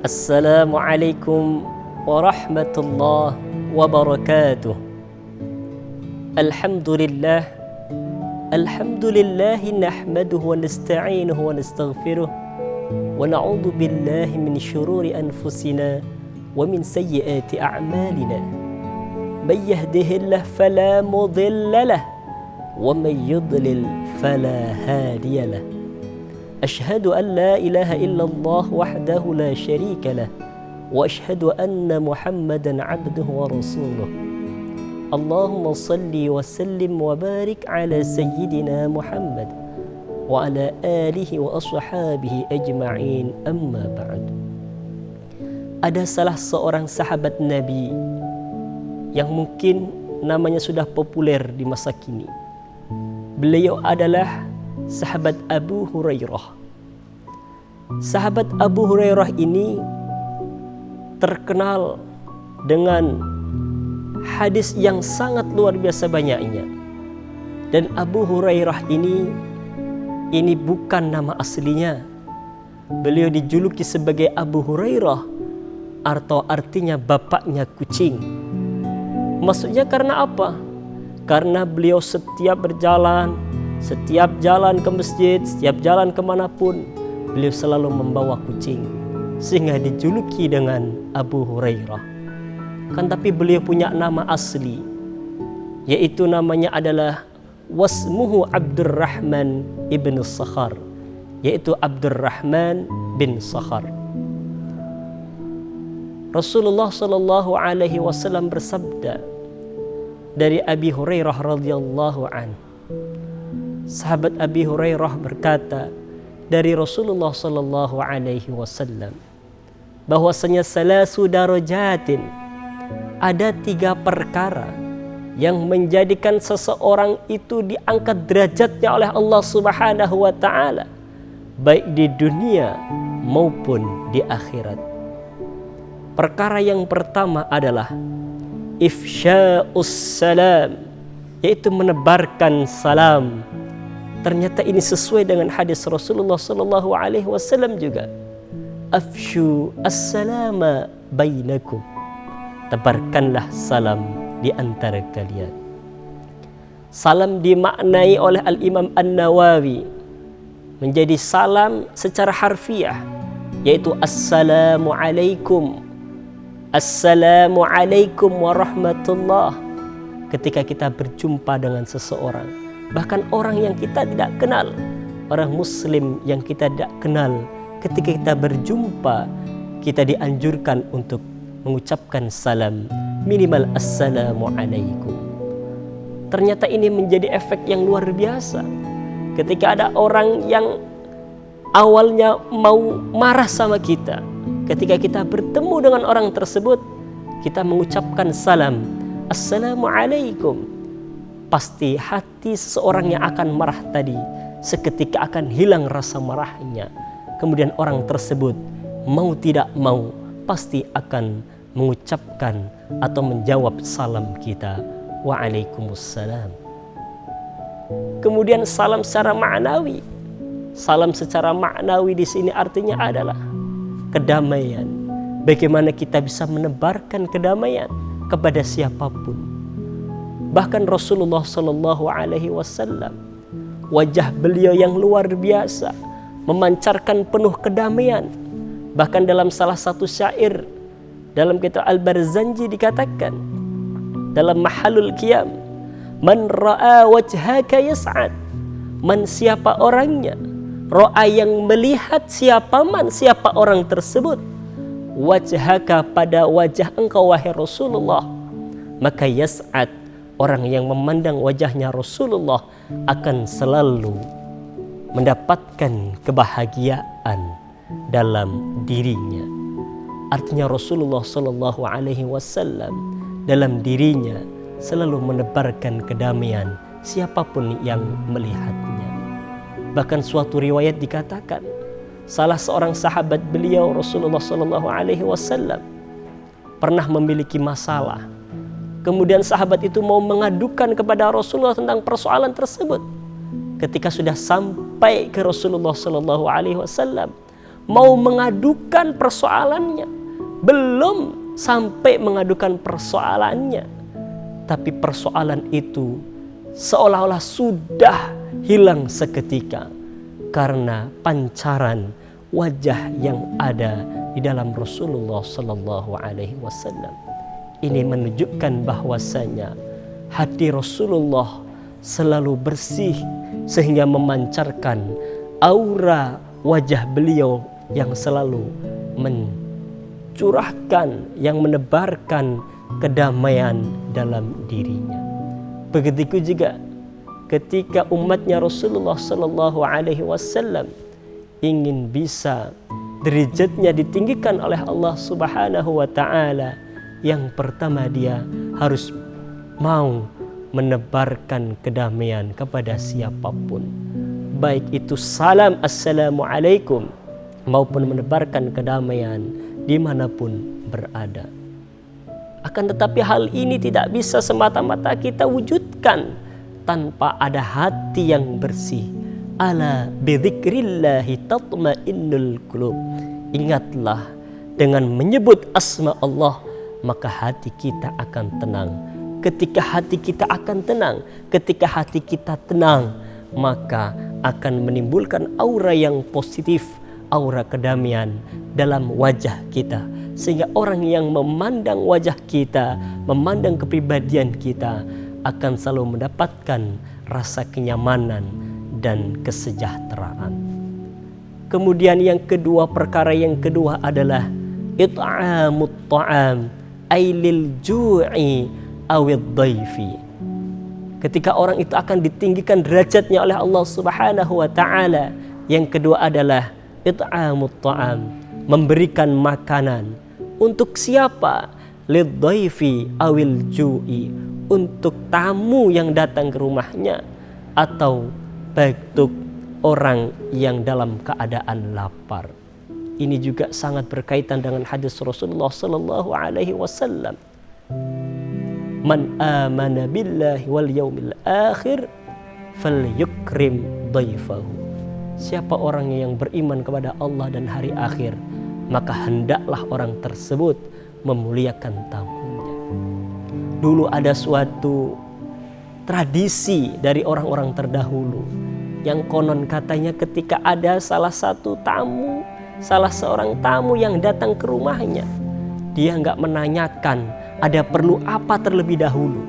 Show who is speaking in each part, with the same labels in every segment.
Speaker 1: Assalamualaikum warahmatullahi wabarakatuh. Alhamdulillah nahmaduhu wa nasta'inuhu wa nastaghfiruh wa na'udzu billahi min syururi anfusina wa min sayyiati a'malina. May yahdihillahu fala mudilla lahu wa may yudlil fala hadiya lahu. أشهد أن لا إله إلا الله وحده لا شريك له وأشهد أن محمدا عبده ورسوله. اللهم صل وسلم وبارك على سيدنا محمد وعلى آله وأصحابه أجمعين. أما بعد. Ada salah seorang sahabat Nabi yang mungkin namanya sudah populer di masa kini. Beliau adalah sahabat Abu Hurairah. Sahabat Abu Hurairah ini terkenal dengan hadis yang sangat luar biasa banyaknya. Dan Abu Hurairah ini bukan nama aslinya. Beliau dijuluki sebagai Abu Hurairah atau artinya bapaknya kucing. Maksudnya karena apa? Karena beliau setiap jalan ke masjid, setiap jalan kemanapun, beliau selalu membawa kucing, sehingga dijuluki dengan Abu Hurairah. Kan tapi beliau punya nama asli, yaitu namanya adalah wasmuhu Abdurrahman ibn Sakhar, yaitu Abdurrahman bin Sakhar. Rasulullah sallallahu alaihi wasallam bersabda dari Abi Hurairah radhiyallahu anhu. Sahabat Abi Hurairah berkata dari Rasulullah sallallahu alaihi wasallam bahwasanya salasu darajatin, ada 3 perkara yang menjadikan seseorang itu diangkat derajatnya oleh Allah Subhanahu wa taala baik di dunia maupun di akhirat. Perkara yang pertama adalah ifsya'us salam, yaitu menebarkan salam. Ternyata ini sesuai dengan hadis Rasulullah sallallahu alaihi wasallam juga. Afshu as-salama bainakum. Tebarkanlah salam di antara kalian. Salam dimaknai oleh Al-Imam An-Nawawi menjadi salam secara harfiah, yaitu assalamu alaikum. Assalamu alaikum warahmatullah. Ketika kita berjumpa dengan seseorang, bahkan orang yang kita tidak kenal, orang muslim yang kita tidak kenal, ketika kita berjumpa, kita dianjurkan untuk mengucapkan salam, minimal assalamu alaikum. Ternyata ini menjadi efek yang luar biasa. Ketika ada orang yang awalnya mau marah sama kita, ketika kita bertemu dengan orang tersebut, kita mengucapkan salam, assalamu alaikum. Pasti hati seseorang yang akan marah tadi seketika akan hilang rasa marahnya. Kemudian orang tersebut mau tidak mau pasti akan mengucapkan atau menjawab salam kita, waalaikumsalam. Kemudian salam secara maknawi. Salam secara maknawi di sini artinya adalah kedamaian. Bagaimana kita bisa menebarkan kedamaian kepada siapapun. Bahkan Rasulullah sallallahu alaihi wasallam, wajah beliau yang luar biasa memancarkan penuh kedamaian. Bahkan dalam salah satu syair dalam kitab Al-Barzanji dikatakan dalam Mahalul Qiyam, man ra'a wajhaka yas'ad. Man, siapa orangnya, ra'a yang melihat, siapa orang tersebut, wajhaka pada wajah engkau wahai Rasulullah, maka yas'ad, orang yang memandang wajahnya Rasulullah akan selalu mendapatkan kebahagiaan dalam dirinya. Artinya Rasulullah sallallahu alaihi wasallam dalam dirinya selalu menebarkan kedamaian siapapun yang melihatnya. Bahkan suatu riwayat dikatakan salah seorang sahabat beliau Rasulullah sallallahu alaihi wasallam pernah memiliki masalah. Kemudian sahabat itu mau mengadukan kepada Rasulullah tentang persoalan tersebut. Ketika sudah sampai ke Rasulullah sallallahu alaihi wasallam, mau mengadukan persoalannya. Belum sampai mengadukan persoalannya, tapi persoalan itu seolah-olah sudah hilang seketika karena pancaran wajah yang ada di dalam Rasulullah Sallallahu Alaihi Wasallam. Ini menunjukkan bahwasanya hati Rasulullah selalu bersih sehingga memancarkan aura wajah beliau yang selalu mencurahkan, yang menebarkan kedamaian dalam dirinya. Begitu juga ketika umatnya Rasulullah Sallallahu Alaihi Wasallam ingin bisa derajatnya ditinggikan oleh Allah Subhanahu wa Ta'ala, yang pertama dia harus mau menebarkan kedamaian kepada siapapun, baik itu salam assalamualaikum maupun menebarkan kedamaian dimanapun berada. Akan tetapi hal ini tidak bisa semata-mata kita wujudkan tanpa ada hati yang bersih. Ala bidzikrillahi tatmainnul qulub. Ingatlah, dengan menyebut asma Allah maka hati kita akan tenang. Ketika hati kita akan tenang, ketika hati kita tenang, maka akan menimbulkan aura yang positif, aura kedamaian dalam wajah kita, sehingga orang yang memandang wajah kita, memandang kepribadian kita, akan selalu mendapatkan rasa kenyamanan dan kesejahteraan. Kemudian yang kedua, perkara yang kedua adalah it'amut ta'am ailil ju'i awid dhaifi. Ketika orang itu akan ditinggikan derajatnya oleh Allah Subhanahu wa Ta'ala, yang kedua adalah it'amut ta'am, memberikan makanan. Untuk siapa? Lid dhaifi awil ju'i, untuk tamu yang datang ke rumahnya, atau untuk orang yang dalam keadaan lapar. Ini juga sangat berkaitan dengan hadis Rasulullah Sallallahu Alaihi Wasallam. Man amana billahi wal yaumil akhir falyukrim dhaifahu. Siapa orang yang beriman kepada Allah dan hari akhir, maka hendaklah orang tersebut memuliakan tamunya. Dulu ada suatu tradisi dari orang-orang terdahulu yang konon katanya ketika ada salah seorang tamu yang datang ke rumahnya, dia nggak menanyakan ada perlu apa terlebih dahulu,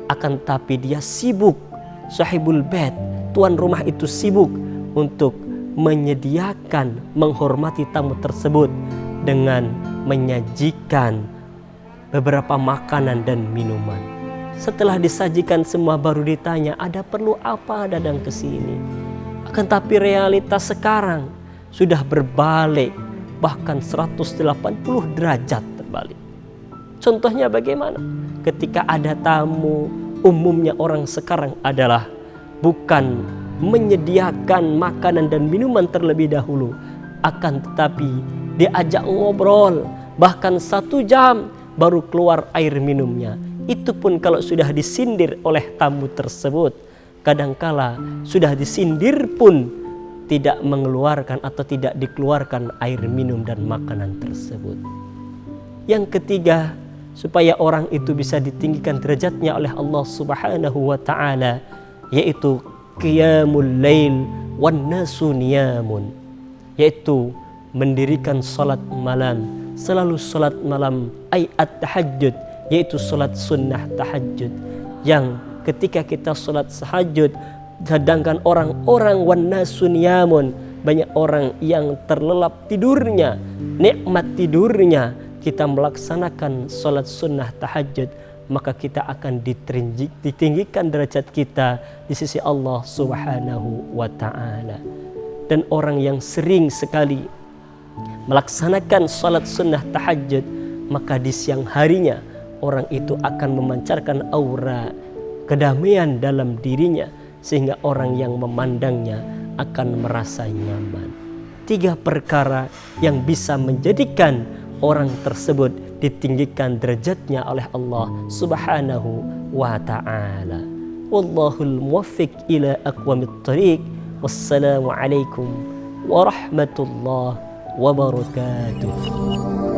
Speaker 1: akan tapi dia sibuk, sahibul bait, tuan rumah itu sibuk untuk menyediakan, menghormati tamu tersebut dengan menyajikan beberapa makanan dan minuman. Setelah disajikan semua baru ditanya, ada perlu apa datang ke sini? Akan tapi realitas sekarang sudah berbalik, bahkan 180 derajat terbalik. Contohnya bagaimana? Ketika ada tamu, umumnya orang sekarang adalah bukan menyediakan makanan dan minuman terlebih dahulu, akan tetapi diajak ngobrol, bahkan 1 jam baru keluar air minumnya. Itu pun kalau sudah disindir oleh tamu tersebut. Kadangkala sudah disindir pun tidak mengeluarkan atau tidak dikeluarkan air minum dan makanan tersebut. Yang ketiga, supaya orang itu bisa ditinggikan derajatnya oleh Allah Subhanahu wa Ta'ala, yaitu qiyamul lail wan nasu niyamun, yaitu mendirikan salat malam, selalu salat malam, ayat tahajud, yaitu salat sunnah tahajud, yang ketika kita salat tahajud, sedangkan orang-orang wan nasu niyamun, banyak orang yang terlelap tidurnya, nikmat tidurnya, kita melaksanakan salat sunnah tahajud, maka kita akan ditinggikan derajat kita di sisi Allah Subhanahu wa Ta'ala. Dan orang yang sering sekali melaksanakan salat sunnah tahajud, maka di siang harinya orang itu akan memancarkan aura kedamaian dalam dirinya, sehingga orang yang memandangnya akan merasa nyaman. 3 perkara yang bisa menjadikan orang tersebut ditinggikan derajatnya oleh Allah Subhanahu wa Ta'ala. Wallahul muwaffiq ila aqwamit thariq. Wassalamu alaikum warahmatullahi wabarakatuh.